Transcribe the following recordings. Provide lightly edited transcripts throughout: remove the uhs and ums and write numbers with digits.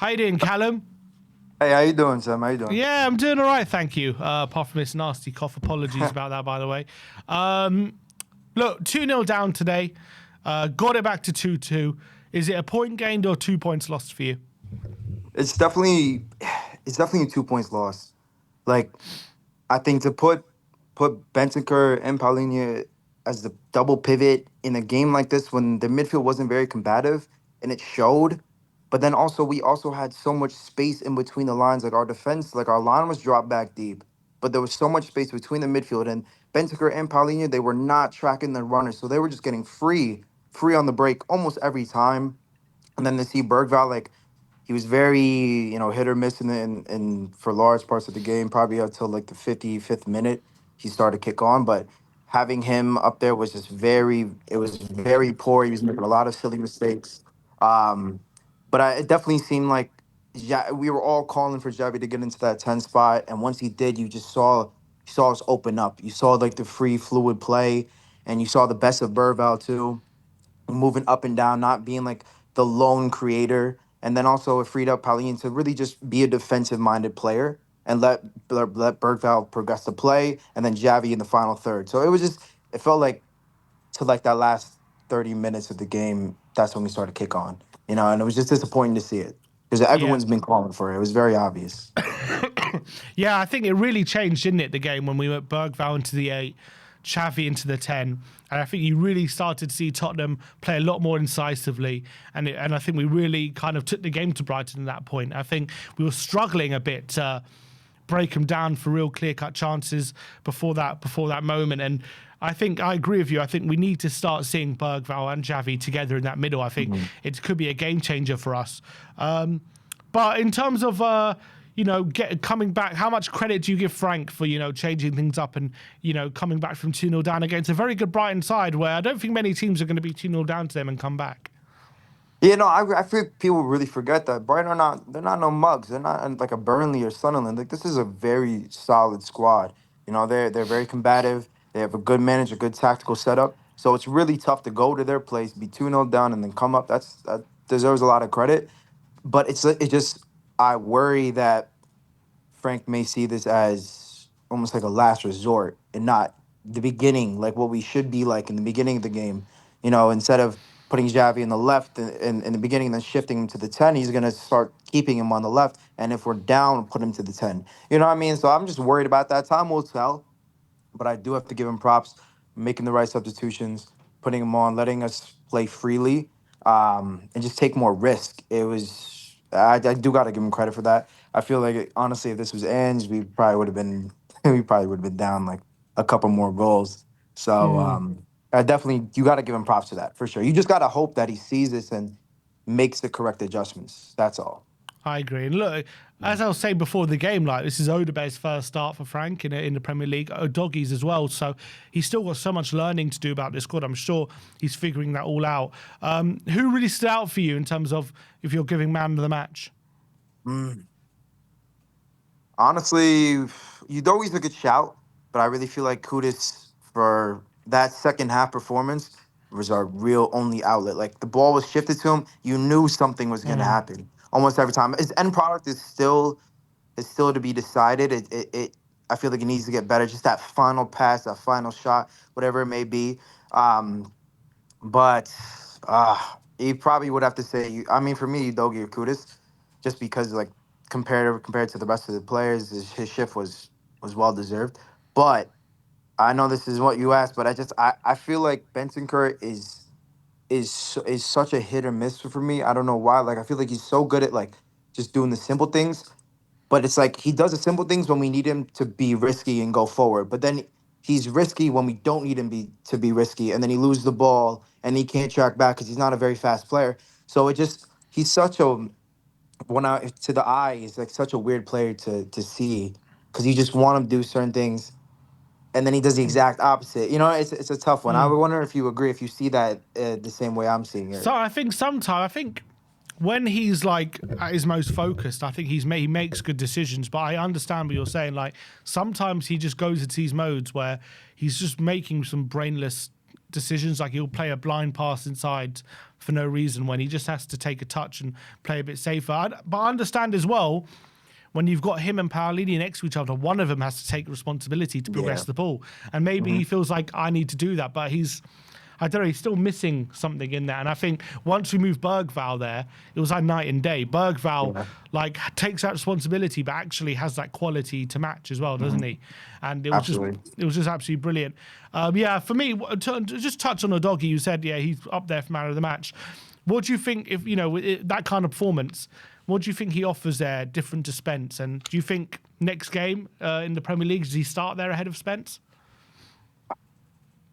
How you doing, Callum? Hey, how you doing, Sam? How you doing? Yeah, I'm doing all right, thank you. Apart from this nasty cough. Apologies about that, by the way. Look, 2-0 down today. Got it back to 2-2. Is it a point gained or 2 points lost for you? It's definitely, it's definitely a 2 points loss. Like, I think to put Bentancur and Paulinho as the double pivot in a game like this when the midfield wasn't very combative, and it showed. But then also we also had so much space in between the lines. Like our defense, like our line was dropped back deep, but there was so much space between the midfield and Bentancur and Paulinho. They were not tracking the runners, so they were just getting free on the break almost every time. And then to see Bergval, like he was very, hit or miss in for large parts of the game, probably up till like the 55th minute, he started to kick on. But having him up there was just it was very poor. He was making a lot of silly mistakes. Um, but it definitely seemed like we were all calling for Javi to get into that 10 spot. And once he did, you saw us open up. You saw like the free fluid play, and you saw the best of Bergval too, moving up and down, not being like the lone creator. And then also it freed up Pauline to really just be a defensive minded player and let Bergvall progress the play, and then Javi in the final third. So it felt like to like that last 30 minutes of the game, that's when we started kick on, and it was just disappointing to see it because Yeah. everyone's been calling for it. It was very obvious. Yeah, I think it really changed, didn't it, the game when we went Bergval into the 8, Xavi into the 10. And I think you really started to see Tottenham play a lot more incisively. And I think we really kind of took the game to Brighton at that point. I think we were struggling a bit to break them down for real clear-cut chances before that moment. And I think I agree with you. I think we need to start seeing Bergval and Xavi together in that middle. I think it could be a game changer for us. But in terms of coming back, how much credit do you give Frank for changing things up and coming back from 2-0 down against a very good Brighton side where I don't think many teams are going to be 2-0 down to them and come back? Yeah, no, I feel people really forget that Brighton they're not no mugs. They're not like a Burnley or Sunderland. Like this is a very solid squad. They're very combative. They have a good manager, good tactical setup. So it's really tough to go to their place, be 2-0 down, and then come up. That deserves a lot of credit. But it just I worry that Frank may see this as almost like a last resort and not the beginning, like what we should be like in the beginning of the game. Instead of putting Xavi in the left in the beginning and then shifting him to the 10, he's going to start keeping him on the left. And if we're down, put him to the 10. You know what I mean? So I'm just worried about that. Time will tell, but I do have to give him props, making the right substitutions, putting him on, letting us play freely, and just take more risk. I do got to give him credit for that. I feel like honestly, if this was Ange, we probably would have been we probably would have been down like a couple more goals. So I definitely you got to give him props to that for sure. You just got to hope that he sees this and makes the correct adjustments. That's all. I agree. And look, as I was saying before the game, like this is Odebe's first start for Frank in the Premier League, Doggies as well. So he's still got so much learning to do about this squad. I'm sure he's figuring that all out. Who really stood out for you in terms of if you're giving man of the match? Honestly, you'd always a good shout, but I really feel like Kudus for that second half performance was our real only outlet. Like the ball was shifted to him, you knew something was going to happen almost every time. His end product is still to be decided. I feel like it needs to get better. Just that final pass, that final shot, whatever it may be. But you probably would have to say. I mean, for me, Dogi or Kudus, just because like compared to the rest of the players, his shift was well deserved. But I know this is what you asked, but I feel like Bentancur is such a hit or miss for me. I don't know why. Like I feel like he's so good at like just doing the simple things, but it's like he does the simple things when we need him to be risky and go forward. But then he's risky when we don't need him to be risky, and then he loses the ball and he can't track back because he's not a very fast player. So he's such a to the eye, he's like such a weird player to see because you just want him to do certain things, and then he does the exact opposite. It's a tough one. I would wonder if you agree, if you see that the same way I'm seeing it. So I think when he's like at his most focused, I think he makes good decisions. But I understand what you're saying. Like sometimes he just goes into these modes where he's just making some brainless decisions. Like he'll play a blind pass inside for no reason when he just has to take a touch and play a bit safer. But I understand as well when you've got him and Paolini next to each other, one of them has to take responsibility to progress Yeah. the ball. And maybe he feels like I need to do that, but I don't know, he's still missing something in there. And I think once we move Bergval there, it was like night and day. Bergval Yeah. like takes that responsibility, but actually has that quality to match as well, doesn't Mhm. he? And Absolutely. it was just absolutely brilliant. Yeah, for me, to just touch on Odogi, you said, yeah, he's up there for man of the match. What do you think if that kind of performance? What do you think he offers there, different to Spence? And do you think next game in the Premier League does he start there ahead of Spence?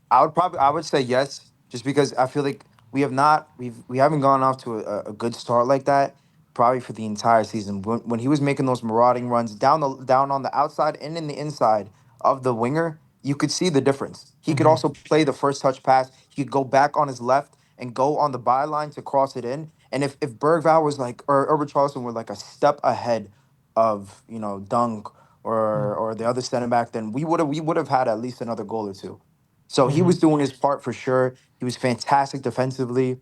I would say yes, just because I feel like we haven't gone off to a good start like that probably for the entire season. When he was making those marauding runs down on the outside and in the inside of the winger, you could see the difference. He could also play the first touch pass. He could go back on his left and go on the byline to cross it in. And if Bergval was like or Richarlison were like a step ahead of Dunk or the other center back, then we would have had at least another goal or two. So he was doing his part for sure. He was fantastic defensively.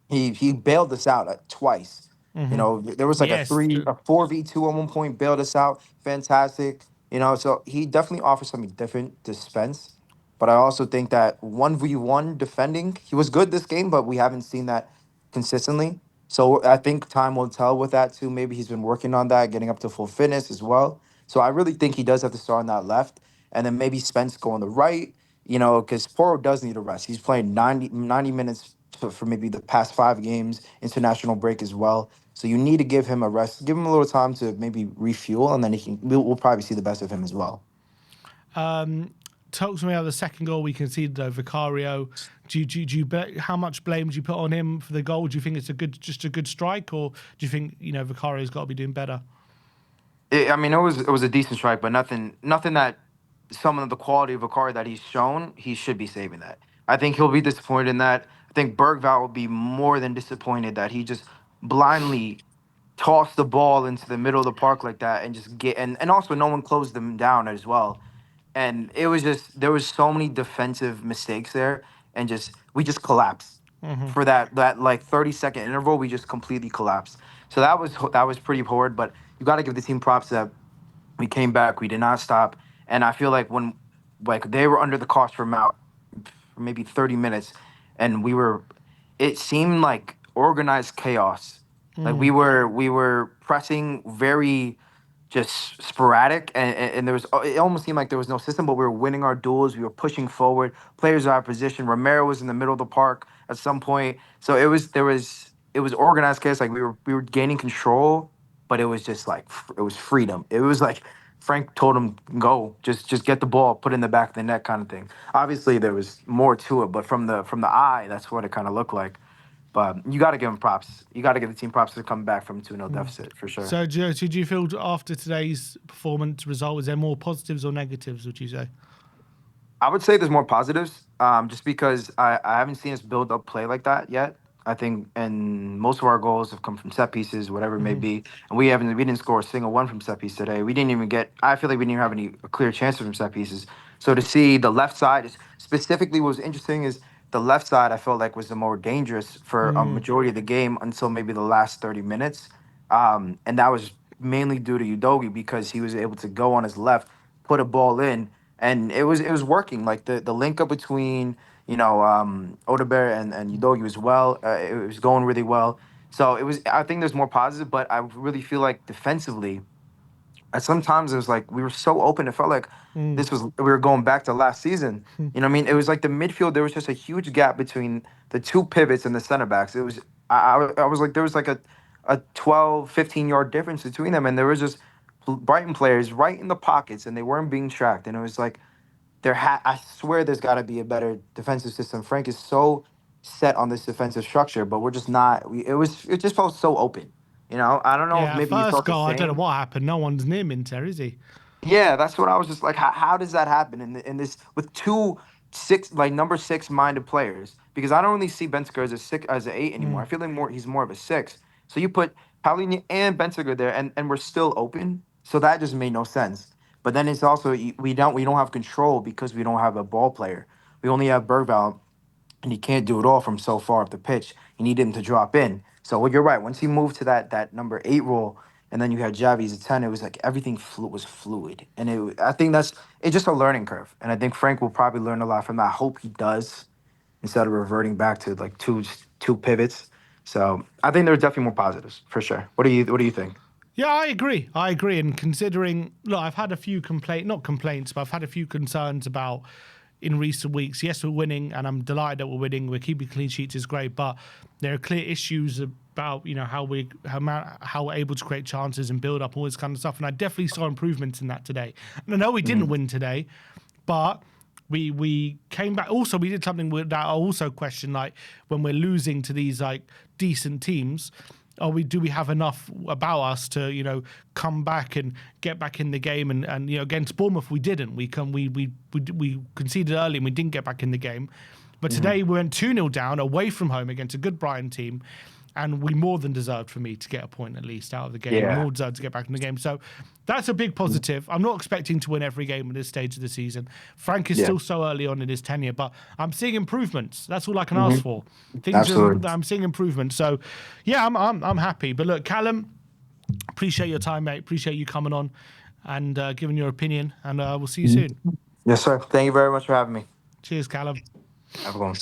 He bailed us out twice. There was like Yes. a 4v2 at one point, bailed us out. Fantastic. So he definitely offers something different to Spence. But I also think that 1v1 defending, he was good this game, but we haven't seen that consistently. So I think time will tell with that too. Maybe he's been working on that, getting up to full fitness as well. So I really think he does have to start on that left. And then maybe Spence go on the right, because Poro does need a rest. He's playing 90 minutes for maybe the past 5 games, international break as well. So you need to give him a rest, give him a little time to maybe refuel, and then we'll probably see the best of him as well. Talk to me about the second goal we conceded though, Vicario. How much blame do you put on him for the goal? Do you think it's just a good strike, or do you think Vicario's got to be doing better? I mean, it was a decent strike, but nothing that some of the quality of a car that he's shown, he should be saving that. I think he'll be disappointed in that. I think Bergval will be more than disappointed that he just blindly tossed the ball into the middle of the park like that and just and also no one closed them down as well. And it was just there was so many defensive mistakes there, and we just collapsed for that like 30-second interval. We just completely collapsed. So that was pretty horrid. But you got to give the team props that we came back. We did not stop. And I feel like when like they were under the cost for maybe 30 minutes, and it seemed like organized chaos. Like we were pressing very just sporadic, and there was it almost seemed like there was no system, but we were winning our duels. We were pushing forward. Players out of position. Romero was in the middle of the park at some point. So it was organized chaos. Like we were gaining control, but it was just like it was freedom. It was like Frank told him, go, just get the ball, put it in the back of the net, kind of thing. Obviously, there was more to it, but from the eye, that's what it kind of looked like. But you got to give him props. You got to give the team props to come back from 2-0 deficit for sure. So do you feel after today's performance result, is there more positives or negatives? Would you say? I would say there's more positives, just because I haven't seen us build up play like that yet. I think, and most of our goals have come from set pieces, whatever it may be, and we didn't score a single one from set piece today. We didn't even get. I feel like we didn't even have any clear chances from set pieces. So to see the left side specifically, what was interesting is the left side. I felt like was the more dangerous for a majority of the game until maybe the last 30 minutes, and that was mainly due to Udogi because he was able to go on his left, put a ball in, and it was working. Like the link up between Odebear and Udogi as well. It was going really well. So it was. I think there's more positive, but I really feel like defensively, sometimes it was like we were so open. It felt like we were going back to last season. You know what I mean? It was like the midfield. There was just a huge gap between the two pivots and the center backs. It was. I was like there was like a 12, 15 yard difference between them, and there was just Brighton players right in the pockets, and they weren't being tracked. And it was like I swear there's got to be a better defensive system. Frank is so set on this defensive structure, but we're just not. It just felt so open. I don't know if Yeah, maybe you first felt the goal, I don't know same. what happened. No one's near Minter, is he? Yeah, that's what I was just like. How does that happen in this with two six like number six minded players? Because I don't really see Bentiker as a six as an eight anymore. I feel like he's more of a six. So you put Paulinho and Bentiker there, and we're still open. So that just made no sense. But then it's also we don't have control because we don't have a ball player. We only have Bergval, and he can't do it all from so far up the pitch. You need him to drop in. So well, you're right. Once he moved to that number 8 role, and then you had Javi as a 10, it was like everything was fluid, and I think it's just a learning curve, and I think Frank will probably learn a lot from that. I hope he does instead of reverting back to like two pivots. So I think there's definitely more positives for sure. What do you think? Yeah, I agree. I agree. And considering, look, I've had a few not complaints, but I've had a few concerns about in recent weeks. Yes, we're winning, and I'm delighted that we're winning. We're keeping clean sheets is great, but there are clear issues about how we're able to create chances and build up all this kind of stuff. And I definitely saw improvements in that today. And I know we didn't win today, but we came back. Also, we did something that I also question, like when we're losing to these like decent teams. Do we have enough about us to come back and get back in the game and against Bournemouth we didn't. We conceded early and we didn't get back in the game. But today we went 2-0 down away from home against a good Brighton team, and we more than deserved for me to get a point at least out of the game. Yeah. More deserved to get back in the game. So that's a big positive. I'm not expecting to win every game at this stage of the season. Frank is Yeah. still so early on in his tenure, but I'm seeing improvements. That's all I can ask for. Absolutely. I'm seeing improvements. So yeah, I'm happy. But look, Callum, appreciate your time, mate. Appreciate you coming on and giving your opinion. And we'll see you soon. Yes, sir. Thank you very much for having me. Cheers, Callum. Have a good one.